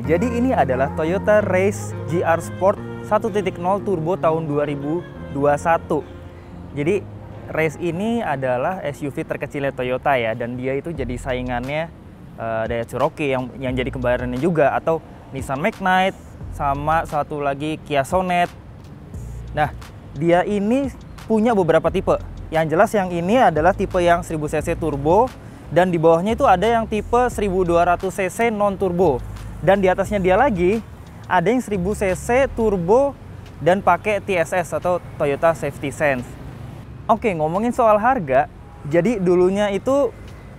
Jadi ini adalah Toyota Race GR Sport 1.0 Turbo tahun 2021. Jadi Race ini adalah SUV terkecilnya Toyota ya, dan dia itu jadi saingannya Daihatsu Rocky yang jadi kembarannya juga, atau Nissan Magnite sama satu lagi Kia Sonet. Nah, dia ini punya beberapa tipe. Yang jelas yang ini adalah tipe yang 1000 cc turbo, dan di bawahnya itu ada yang tipe 1200 cc non turbo. Dan di atasnya dia lagi ada yang 1000 cc turbo dan pakai TSS atau Toyota Safety Sense. Oke, ngomongin soal harga, jadi dulunya itu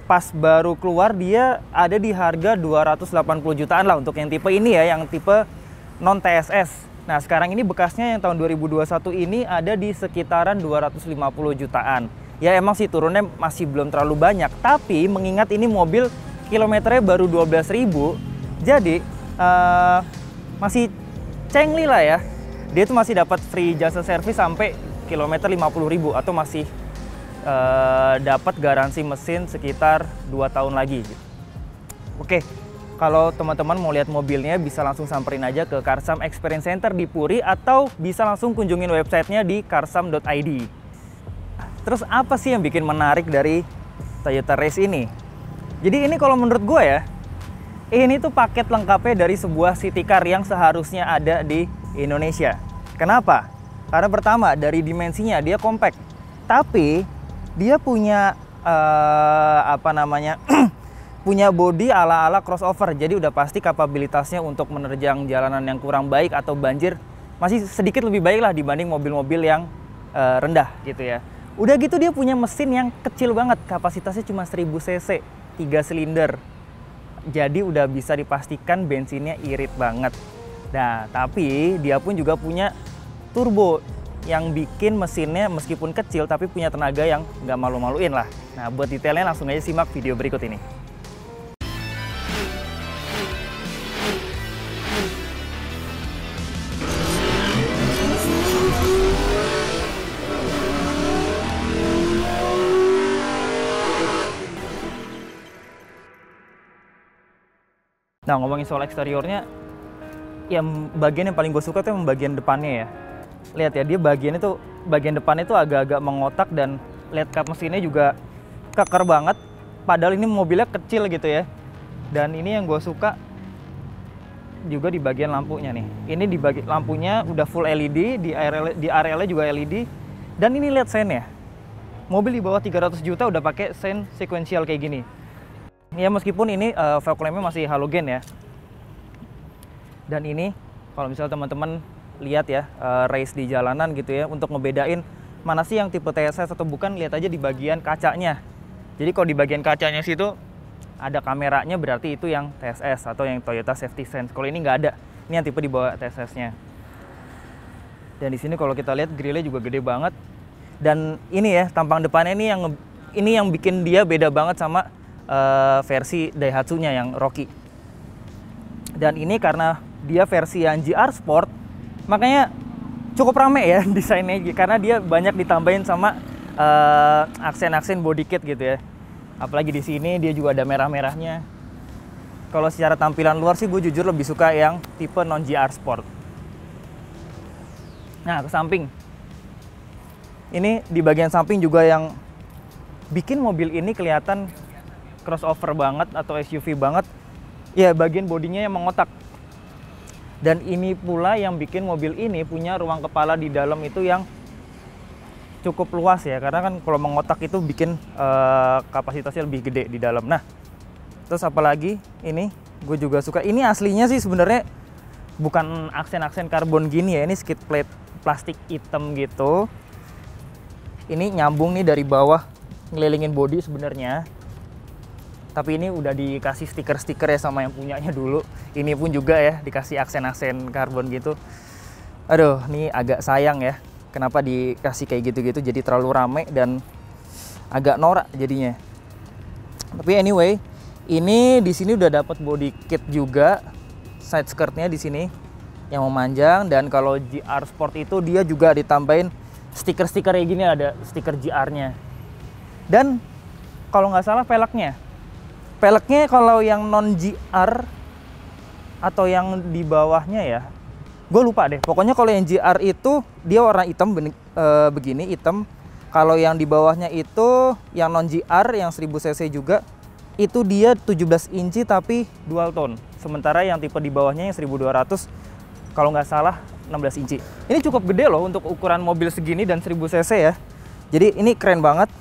pas baru keluar dia ada di harga 280 jutaan lah untuk yang tipe ini ya, yang tipe non TSS. Nah, sekarang ini bekasnya yang tahun 2021 ini ada di sekitaran 250 jutaan. Ya emang sih turunnya masih belum terlalu banyak, tapi mengingat ini mobil kilometernya baru 12.000, jadi masih cengli lah ya. Dia tuh masih dapat free jasa servis sampai kilometer 50.000, atau masih dapat garansi mesin sekitar 2 tahun lagi gitu. Oke, kalau teman-teman mau lihat mobilnya bisa langsung samperin aja ke Karsam Experience Center di Puri, atau bisa langsung kunjungin websitenya di karsam.id. Terus apa sih yang bikin menarik dari Toyota Race ini? Jadi ini kalau menurut gue ya, ini tuh paket lengkapnya dari sebuah city car yang seharusnya ada di Indonesia. Kenapa? Karena pertama, dari dimensinya dia compact, tapi dia punya punya bodi ala-ala crossover. Jadi udah pasti kapabilitasnya untuk menerjang jalanan yang kurang baik atau banjir masih sedikit lebih baik lah dibanding mobil-mobil yang rendah gitu ya. Udah gitu dia punya mesin yang kecil banget, kapasitasnya cuma 1000 cc, 3 silinder. Jadi udah bisa dipastikan bensinnya irit banget. Nah, tapi dia pun juga punya turbo yang bikin mesinnya meskipun kecil tapi punya tenaga yang nggak malu-maluin lah. Nah, buat detailnya langsung aja simak video berikut ini. Nah, ngomongin soal eksteriornya, yang bagian yang paling gue suka tuh yang bagian depannya ya. Lihat ya, dia bagian depannya tuh agak-agak mengotak, dan lihat kap mesinnya juga keker banget. Padahal ini mobilnya kecil gitu ya. Dan ini yang gue suka juga di bagian lampunya nih. Ini di bagian lampunya udah full LED, di area juga LED. Dan ini lihat sennya. Mobil di bawah 300 juta udah pakai sen sequential kayak gini. Ya meskipun ini fog lampnya masih halogen ya. Dan ini kalau misalnya teman-teman lihat ya race di jalanan gitu ya, untuk ngebedain mana sih yang tipe TSS atau bukan, lihat aja di bagian kacanya. Jadi kalau di bagian kacanya situ ada kameranya, berarti itu yang TSS atau yang Toyota Safety Sense. Kalau ini nggak ada, ini yang tipe di bawah TSS-nya. Dan di sini kalau kita lihat grillnya juga gede banget. Dan ini ya tampang depannya ini yang bikin dia beda banget sama versi Daihatsu-nya yang Rocky. Dan ini karena dia versi yang GR Sport, makanya cukup rame ya desainnya, karena dia banyak ditambahin sama aksen-aksen body kit gitu ya. Apalagi di sini dia juga ada merah-merahnya. Kalau secara tampilan luar sih gue jujur lebih suka yang tipe non GR Sport. Nah, ke samping. Ini di bagian samping juga yang bikin mobil ini kelihatan crossover banget atau SUV banget. Ya, bagian bodinya yang mengotak. Dan ini pula yang bikin mobil ini punya ruang kepala di dalam itu yang cukup luas ya, karena kan kalau mengotak itu bikin kapasitasnya lebih gede di dalam. Nah, terus apalagi ini gue juga suka, ini aslinya sih sebenarnya bukan aksen-aksen karbon gini ya, ini skid plate plastik hitam gitu. Ini nyambung nih dari bawah ngelilingin bodi sebenarnya. Tapi ini udah dikasih stiker-stiker ya sama yang punyanya dulu. Ini pun juga ya dikasih aksen-aksen karbon gitu. Aduh, ini agak sayang ya. Kenapa dikasih kayak gitu-gitu, jadi terlalu rame dan agak norak jadinya. Tapi anyway, ini di sini udah dapat body kit juga. Side skirtnya di sini yang memanjang, dan kalau GR Sport itu dia juga ditambahin stiker-stiker kayak gini, ada stiker GR-nya. Dan kalau nggak salah peleknya kalau yang non GR atau yang di bawahnya ya, gue lupa deh. Pokoknya kalau yang GR itu dia warna hitam begini, hitam. Kalau yang di bawahnya itu yang non GR yang 1000 cc juga, itu dia 17 inci tapi dual tone. Sementara yang tipe di bawahnya yang 1200 kalau nggak salah 16 inci. Ini cukup gede loh untuk ukuran mobil segini dan 1000 cc ya. Jadi ini keren banget.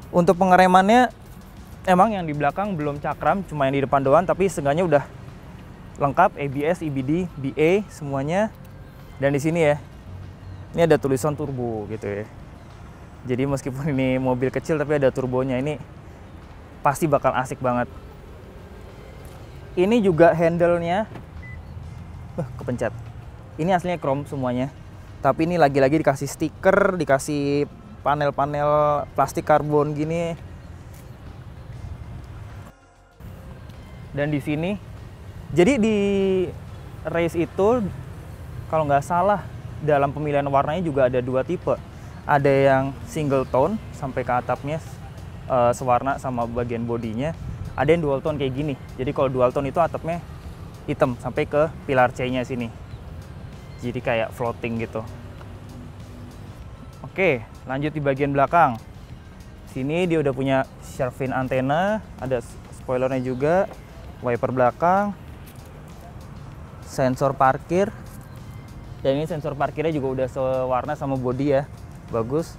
Untuk pengeremannya emang yang di belakang belum cakram, cuma yang di depan doang, tapi seenggaknya udah lengkap, ABS, EBD, BA semuanya. Dan di sini ya, ini ada tulisan turbo gitu ya. Jadi meskipun ini mobil kecil tapi ada turbonya, ini pasti bakal asik banget. Ini juga handle-nya kepencet. Ini aslinya chrome semuanya. Tapi ini lagi-lagi dikasih stiker, dikasih panel-panel plastik karbon gini. Dan di sini, jadi di race itu kalau nggak salah dalam pemilihan warnanya juga ada 2 tipe. Ada yang single tone sampai ke atapnya sewarna sama bagian bodinya. Ada yang dual tone kayak gini. Jadi kalau dual tone itu atapnya hitam sampai ke pilar C-nya sini. Jadi kayak floating gitu. Oke, lanjut di bagian belakang. Sini dia udah punya shark fin antena, ada spoilernya juga, wiper belakang, sensor parkir. Dan ini sensor parkirnya juga udah sewarna sama body ya. Bagus.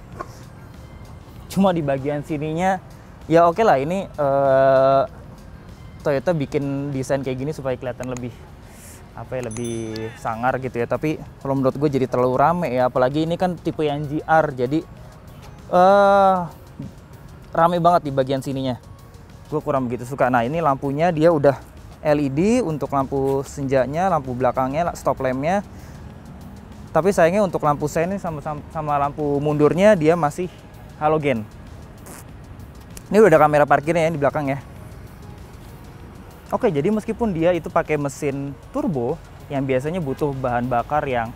Cuma di bagian sininya ya oke lah, ini Toyota bikin desain kayak gini supaya kelihatan lebih lebih sangar gitu ya. Tapi kalau menurut gue jadi terlalu rame ya, apalagi ini kan tipe yang GR, jadi rame banget di bagian sininya. Gue kurang begitu suka. Nah ini lampunya dia udah LED untuk lampu senjanya, lampu belakangnya, stop lampnya. Tapi sayangnya untuk lampu sen sama lampu mundurnya dia masih halogen. Ini udah ada kamera parkirnya ya di belakang ya. Oke, jadi meskipun dia itu pakai mesin turbo yang biasanya butuh bahan bakar yang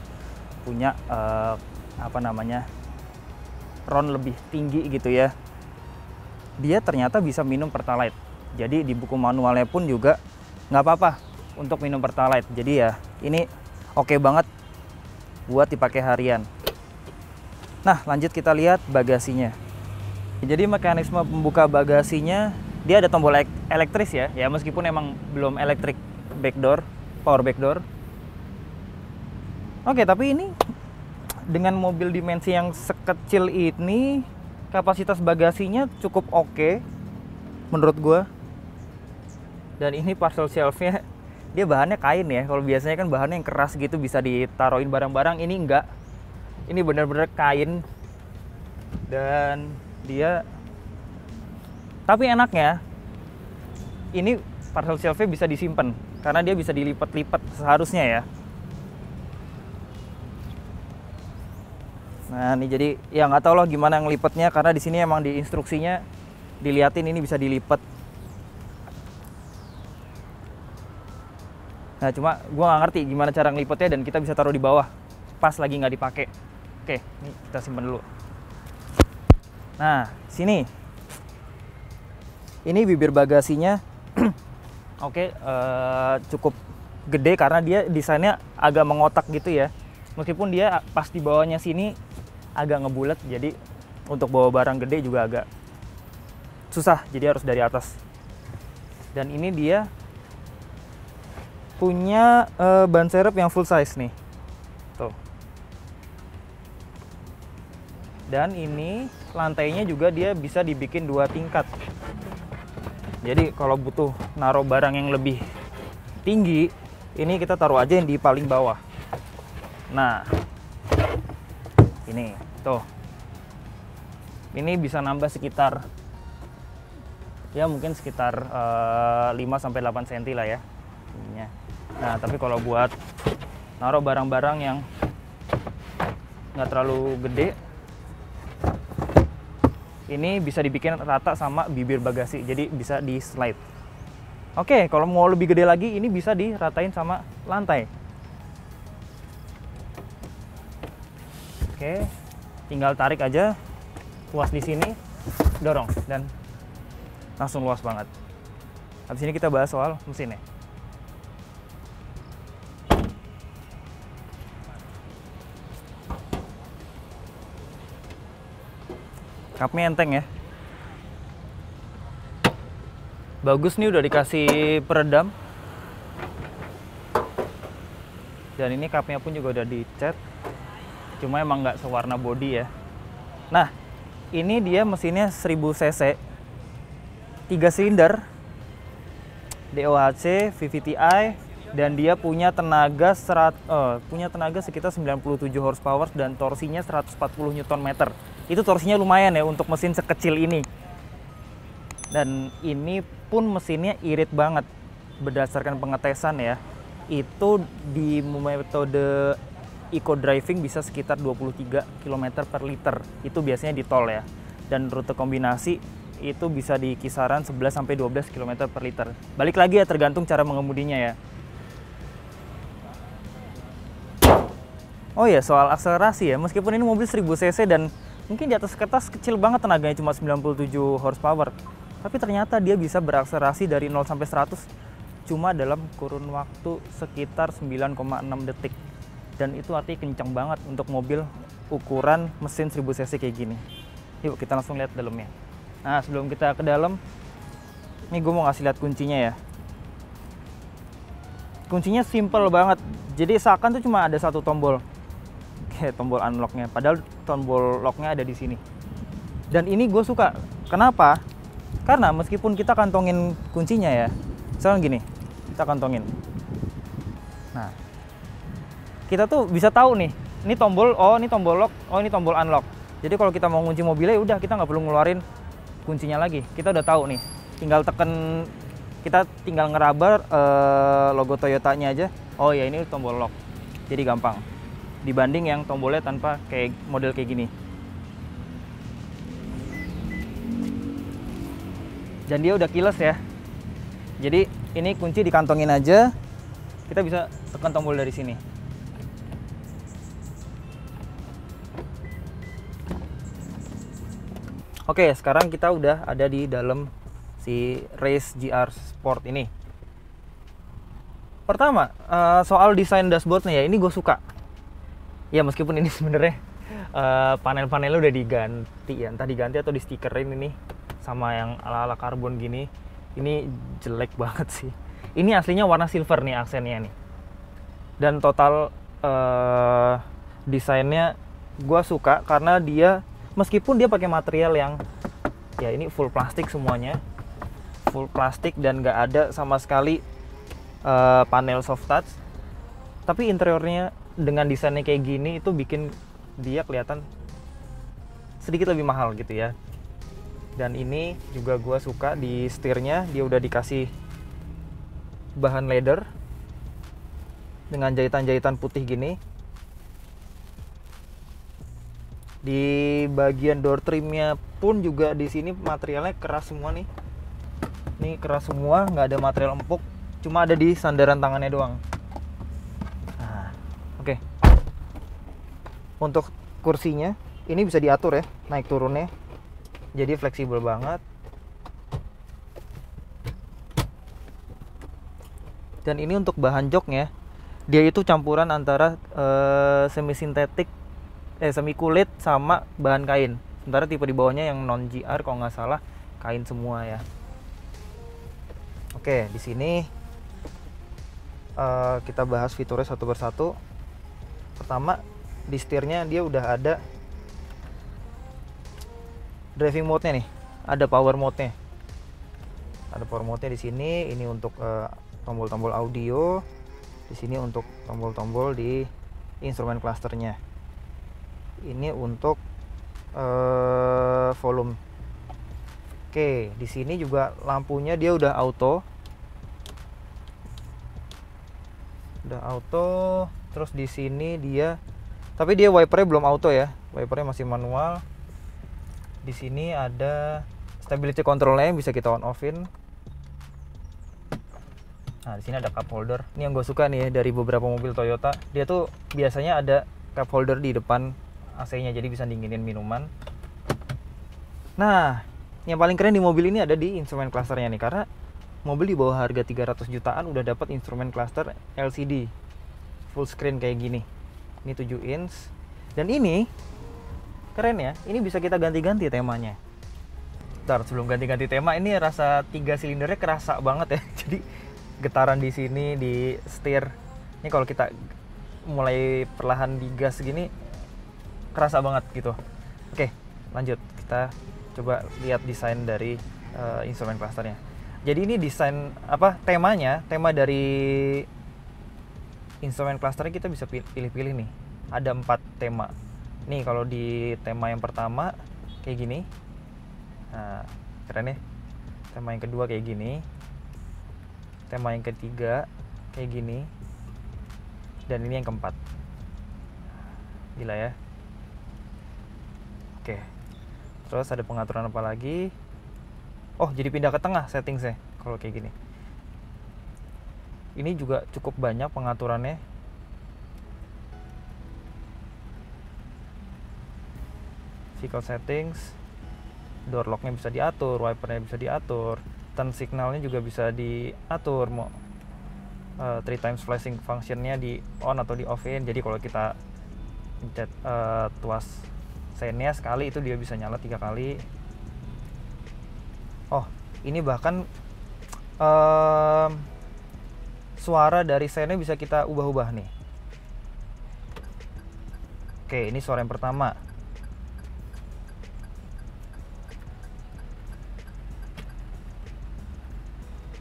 punya ron lebih tinggi gitu ya, dia ternyata bisa minum Pertalite. Jadi di buku manualnya pun juga nggak apa-apa untuk minum Pertalite. Jadi ya ini oke banget buat dipakai harian. Nah lanjut kita lihat bagasinya. Jadi mekanisme pembuka bagasinya, dia ada tombol elektris ya, meskipun emang belum elektrik backdoor, power backdoor. Oke, tapi ini dengan mobil dimensi yang sekecil ini, kapasitas bagasinya cukup oke menurut gue. Dan ini parcel shelf-nya, dia bahannya kain ya. Kalau biasanya kan bahannya yang keras gitu bisa ditaruhin barang-barang, ini enggak. Ini bener-bener kain. Dan dia, tapi enaknya ini parcel shelf-nya bisa disimpan karena dia bisa dilipat-lipat seharusnya ya. Nah ini jadi ya nggak tahu loh gimana ngelipatnya, karena di sini emang di instruksinya diliatin ini bisa dilipat. Nah cuma gue nggak ngerti gimana cara ngelipatnya, dan kita bisa taruh di bawah pas lagi nggak dipakai. Oke, ini kita simpan dulu. Nah sini, ini bibir bagasinya oke, cukup gede karena dia desainnya agak mengotak gitu ya. Meskipun dia pas di bawahnya sini agak ngebulat, jadi untuk bawa barang gede juga agak susah, jadi harus dari atas. Dan ini dia punya ban serep yang full size nih, tuh. Dan ini lantainya juga dia bisa dibikin 2 tingkat. Jadi kalau butuh naruh barang yang lebih tinggi, ini kita taruh aja yang di paling bawah. Nah, ini tuh, ini bisa nambah sekitar ya mungkin sekitar 5-8 cm lah ya ininya. Nah tapi kalau buat naruh barang-barang yang nggak terlalu gede, ini bisa dibikin rata sama bibir bagasi, jadi bisa di slide. Oke, kalau mau lebih gede lagi, ini bisa diratain sama lantai. Oke, tinggal tarik aja, luas di sini, dorong, dan langsung luas banget. Habis ini kita bahas soal mesinnya. Kapnya enteng ya. Bagus nih, udah dikasih peredam. Dan ini kapnya pun juga udah dicat. Cuma emang nggak sewarna body ya. Nah, ini dia mesinnya 1000 cc, 3 silinder, DOHC, VVT-i, dan dia punya tenaga sekitar 97 horsepower dan torsinya 140 Nm. Itu torsinya lumayan ya untuk mesin sekecil ini. Dan ini pun mesinnya irit banget berdasarkan pengetesan ya. Itu di metode eco driving bisa sekitar 23 km per liter. Itu biasanya di tol ya. Dan rute kombinasi itu bisa di kisaran 11-12 km per liter. Balik lagi ya, tergantung cara mengemudinya ya. Oh ya, soal akselerasi ya. Meskipun ini mobil 1000 cc dan mungkin di atas kertas kecil banget tenaganya, cuma 97 horsepower. Tapi ternyata dia bisa berakselerasi dari 0 sampai 100 cuma dalam kurun waktu sekitar 9,6 detik. Dan itu artinya kencang banget untuk mobil ukuran mesin 1000 cc kayak gini. Yuk kita langsung lihat dalamnya. Nah, sebelum kita ke dalam, ini gue mau ngasih lihat kuncinya ya. Kuncinya simple banget. Jadi seakan tuh cuma ada satu tombol. Kayak tombol unlocknya. Padahal tombol locknya ada di sini. Dan ini gue suka. Kenapa? Karena meskipun kita kantongin kuncinya ya, misalnya gini, kita kantongin. Nah, kita tuh bisa tahu nih, ini tombol, oh ini tombol lock, oh ini tombol unlock. Jadi kalau kita mau ngunci mobilnya, udah kita nggak perlu ngeluarin kuncinya lagi. Kita udah tahu nih, tinggal tekan, kita tinggal ngeraba logo Toyotanya aja. Oh ya, ini tombol lock. Jadi gampang. Dibanding yang tombolnya tanpa kayak model kayak gini. Dan dia udah keyless ya. Jadi ini kunci dikantongin aja. Kita bisa tekan tombol dari sini. Oke, sekarang kita udah ada di dalam si Race GR Sport ini. Pertama, soal desain dashboardnya ya, ini gue suka. Ya meskipun ini sebenarnya panel-panelnya udah diganti ya, entah diganti atau di stikerin ini sama yang ala-ala karbon gini. Ini jelek banget sih. Ini aslinya warna silver nih aksennya nih. Dan total desainnya gue suka karena dia meskipun dia pakai material yang ya ini full plastik semuanya, full plastik dan nggak ada sama sekali panel soft touch, tapi interiornya dengan desainnya kayak gini itu bikin dia kelihatan sedikit lebih mahal gitu ya. Dan ini juga gue suka di setirnya, dia udah dikasih bahan leather dengan jahitan-jahitan putih gini. Di bagian door trimnya pun juga di sini materialnya keras semua nih. Ini keras semua, nggak ada material empuk, cuma ada di sandaran tangannya doang. Nah, oke. Untuk kursinya ini bisa diatur ya, naik turunnya. Jadi fleksibel banget. Dan ini untuk bahan joknya, dia itu campuran antara semi sintetik, semi kulit sama bahan kain. Sementara tipe di bawahnya yang non GR kalau nggak salah kain semua ya. Oke, di sini kita bahas fiturnya satu persatu. Pertama, di setirnya dia udah ada driving mode-nya nih, ada power mode-nya. Ada power mode-nya di sini. Ini untuk tombol-tombol audio. Di sini untuk tombol-tombol di instrumen clusternya. Ini untuk volume. Oke, di sini juga lampunya dia udah auto. Udah auto. Terus di sini dia, tapi dia wipernya belum auto ya. Wipernya masih manual. Di sini ada stability controlnya yang bisa kita on offin. Nah, di sini ada cup holder. Ini yang gue suka nih ya, dari beberapa mobil Toyota. Dia tuh biasanya ada cup holder di depan AC-nya, jadi bisa dinginin minuman. Nah, yang paling keren di mobil ini ada di instrumen clusternya nih, karena mobil di bawah harga 300 jutaan udah dapat instrumen cluster LCD full screen kayak gini. Ini 7 inch. Dan ini Keren ya, ini bisa kita ganti-ganti temanya. Bentar, sebelum ganti-ganti tema, ini rasa 3 silindernya kerasa banget ya. Jadi getaran di sini, di setir. Ini kalau kita mulai perlahan digas gini, kerasa banget gitu. Oke, lanjut. Kita coba lihat desain dari instrumen clusternya. Jadi ini desain temanya, tema dari instrumen clusternya kita bisa pilih-pilih nih. Ada 4 tema. Nih kalau di tema yang pertama kayak gini. Nah, keren ya. Tema yang kedua kayak gini. Tema yang ketiga kayak gini. Dan ini yang keempat. Gila ya. Oke. Terus ada pengaturan apa lagi? Oh, jadi pindah ke tengah settingsnya kalau kayak gini. Ini juga cukup banyak pengaturannya. Vehicle settings, door locknya bisa diatur, wipernya bisa diatur, turn signalnya juga bisa diatur, mau 3 times flashing functionnya di on atau di off-in. Jadi kalau kita pencet tuas sennya sekali, itu dia bisa nyala 3 kali. Oh, ini bahkan suara dari sennya bisa kita ubah-ubah nih. Oke, ini suara yang pertama.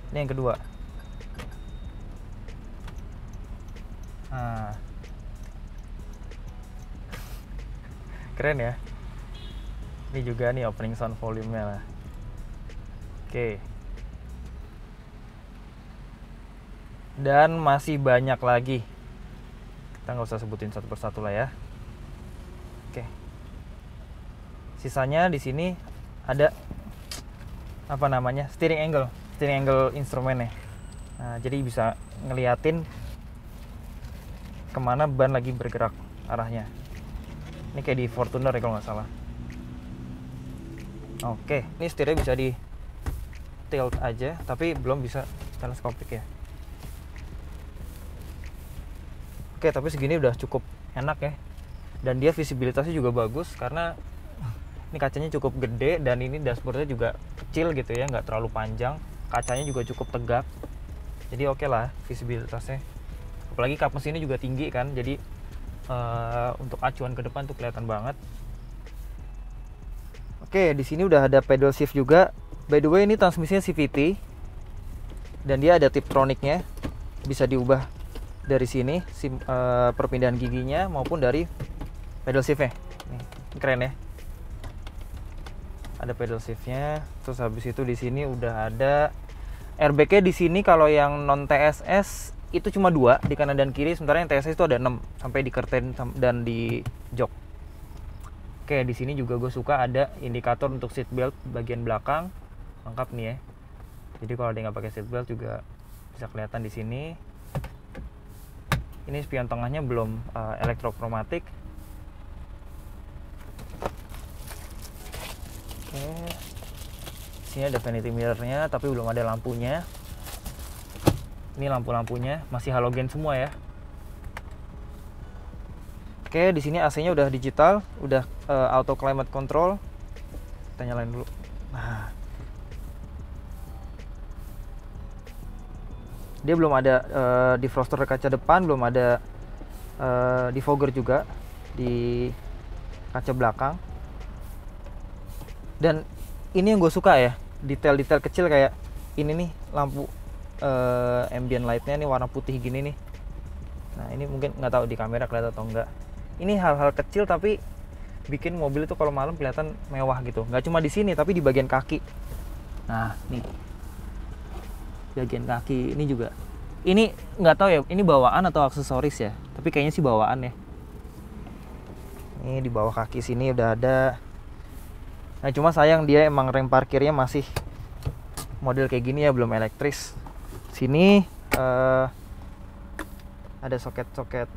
Ini yang kedua. Nah, keren ya. Ini juga nih opening sound volume-nya lah. Oke. Dan masih banyak lagi. Kita nggak usah sebutin satu persatu lah ya. Oke. Sisanya di sini ada apa namanya? Steering angle instrumennya. Nah, jadi bisa ngeliatin kemana ban lagi bergerak arahnya. Ini kayak di Fortuner ya kalau nggak salah. Oke, ini setirnya bisa di tilt aja, tapi belum bisa teleskopik ya. Oke, tapi segini udah cukup enak ya. Dan dia visibilitasnya juga bagus karena ini kacanya cukup gede dan ini dashboardnya juga kecil gitu ya, nggak terlalu panjang. Kacanya juga cukup tegak, jadi oke lah visibilitasnya. Apalagi kap mesinnya juga tinggi kan, jadi untuk acuan ke depan tuh kelihatan banget. Oke, di sini udah ada pedal shift juga. By the way, ini transmisinya CVT dan dia ada Tiptronicnya, bisa diubah dari sini perpindahan giginya maupun dari pedal shiftnya. Nih, keren ya. Ada pedal shiftnya. Terus habis itu di sini udah ada airbagnya. Di sini kalau yang non TSS itu cuma 2 di kanan dan kiri, sementara yang TSS itu ada 6 sampai di curtain dan di jok. Oke, di sini juga gue suka ada indikator untuk seat belt bagian belakang, lengkap nih ya. Jadi kalau dia nggak pakai seat belt juga bisa kelihatan di sini. Ini spion tengahnya belum elektrokromatik. Oke, sini ada vanity mirrornya, tapi belum ada lampunya. Ini lampu-lampunya masih halogen semua ya. Oke, di sini AC-nya udah digital, udah auto climate control. Kita nyalain dulu. Nah, dia belum ada defroster kaca depan, belum ada defogger juga di kaca belakang. Dan ini yang gue suka ya, detail-detail kecil kayak ini nih, lampu ambient lightnya nih warna putih gini nih. Nah, ini mungkin nggak tahu di kamera kelihatan atau enggak. Ini hal-hal kecil tapi bikin mobil itu kalau malam kelihatan mewah gitu. Nggak cuma di sini tapi di bagian kaki. Nah, nih bagian kaki ini juga. Ini nggak tahu ya, ini bawaan atau aksesoris ya. Tapi kayaknya sih bawaan ya. Ini di bawah kaki sini udah ada. Nah, cuma sayang dia emang rem parkirnya masih model kayak gini ya, belum elektris. Sini ada soket-soket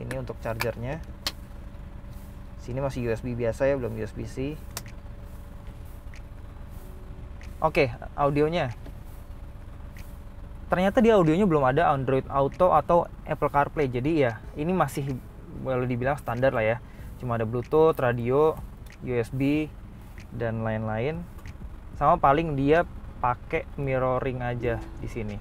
ini untuk chargernya. Sini masih USB biasa ya, belum USB-C. Oke, audionya. Ternyata di audionya belum ada Android Auto atau Apple CarPlay. Jadi ya, ini masih boleh dibilang standar lah ya. Cuma ada Bluetooth, radio, USB, dan lain-lain. Sama paling dia pakai mirroring aja di sini.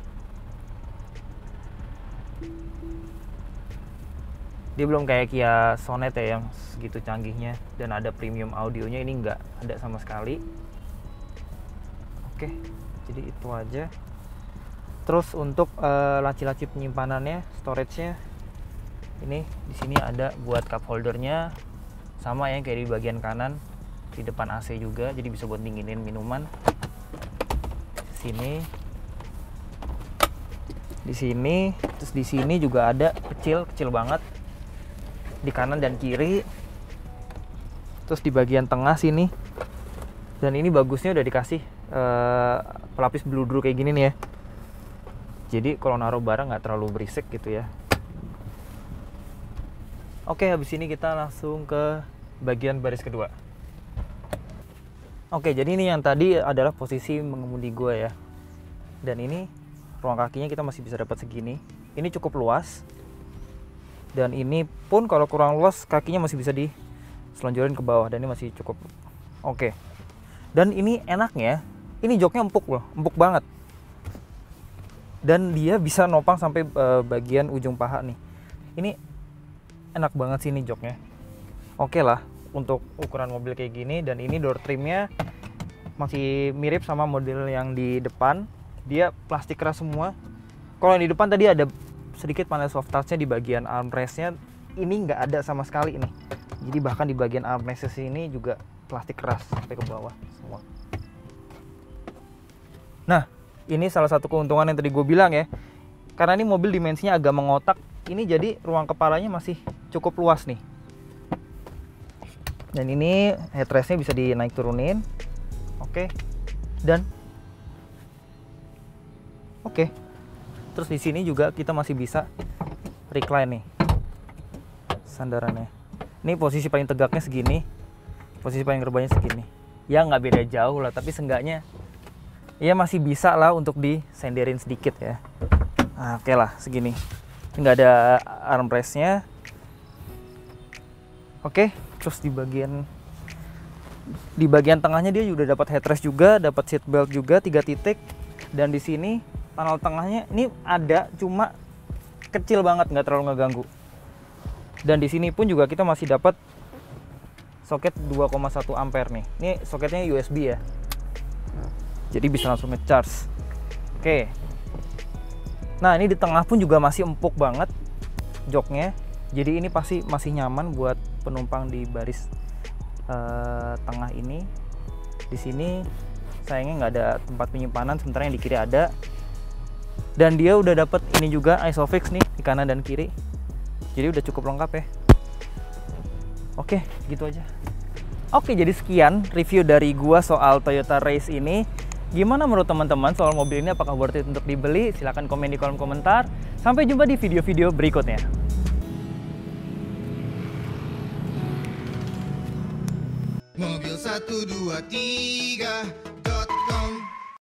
Dia belum kayak Kia Sonet ya yang segitu canggihnya dan ada premium audionya, ini nggak ada sama sekali. Oke, jadi itu aja. Terus untuk laci-laci penyimpanannya, storage-nya, ini di sini ada buat cup holdernya, sama yang kayak di bagian kanan, di depan AC juga, jadi bisa buat dinginin minuman. Di sini, terus di sini juga ada kecil banget di kanan dan kiri. Terus di bagian tengah sini, dan ini bagusnya udah dikasih pelapis bludru kayak gini nih ya. Jadi kalau naruh barang nggak terlalu berisik gitu ya. Oke, habis ini kita langsung ke bagian baris kedua. Oke, jadi ini yang tadi adalah posisi mengemudi gue ya. Dan ini ruang kakinya kita masih bisa dapat segini. Ini cukup luas. Dan ini pun kalau kurang luas kakinya masih bisa diselonjorin ke bawah, dan ini masih cukup oke. Dan ini enaknya, ini joknya empuk loh, empuk banget. Dan dia bisa nopang sampai bagian ujung paha nih. Ini enak banget sih ini joknya. Oke lah untuk ukuran mobil kayak gini. Dan ini door trimnya masih mirip sama model yang di depan. Dia plastik keras semua. Kalau yang di depan tadi ada sedikit panel soft touch-nya di bagian armrest-nya. Ini nggak ada sama sekali nih. Jadi bahkan di bagian armrest ini juga plastik keras sampai ke bawah semua. Nah, ini salah satu keuntungan yang tadi gue bilang ya. Karena ini mobil dimensinya agak mengotak, ini jadi ruang kepalanya masih cukup luas nih. Dan ini headrest-nya bisa dinaik turunin. Oke. Dan oke. Terus di sini juga kita masih bisa recline nih sandarannya. Ini posisi paling tegaknya segini, posisi paling rebahnya segini. Ya nggak beda jauh lah, tapi seenggaknya ya masih bisa lah untuk disenderin sedikit ya. Nah, oke lah segini. Nggak ada armrestnya. Oke, terus di bagian tengahnya dia juga dapat headrest juga, dapat seat belt juga 3 titik. Dan di sini panel tengahnya ini ada, cuma kecil banget, nggak terlalu ngeganggu. Dan di sini pun juga kita masih dapat soket 2,1 ampere nih. Ini soketnya USB ya. Jadi bisa langsung ngecharge. Oke. Nah, ini di tengah pun juga masih empuk banget joknya. Jadi ini pasti masih nyaman buat penumpang di baris tengah ini. Di sini sayangnya nggak ada tempat penyimpanan, sementara yang di kiri ada. Dan dia udah dapat ini juga ISOFIX nih di kanan dan kiri. Jadi udah cukup lengkap ya. Oke, gitu aja. Oke, jadi sekian review dari gua soal Toyota Race ini. Gimana menurut teman-teman soal mobil ini? Apakah worth it untuk dibeli? Silahkan komen di kolom komentar. Sampai jumpa di video-video berikutnya. Mobil 123.com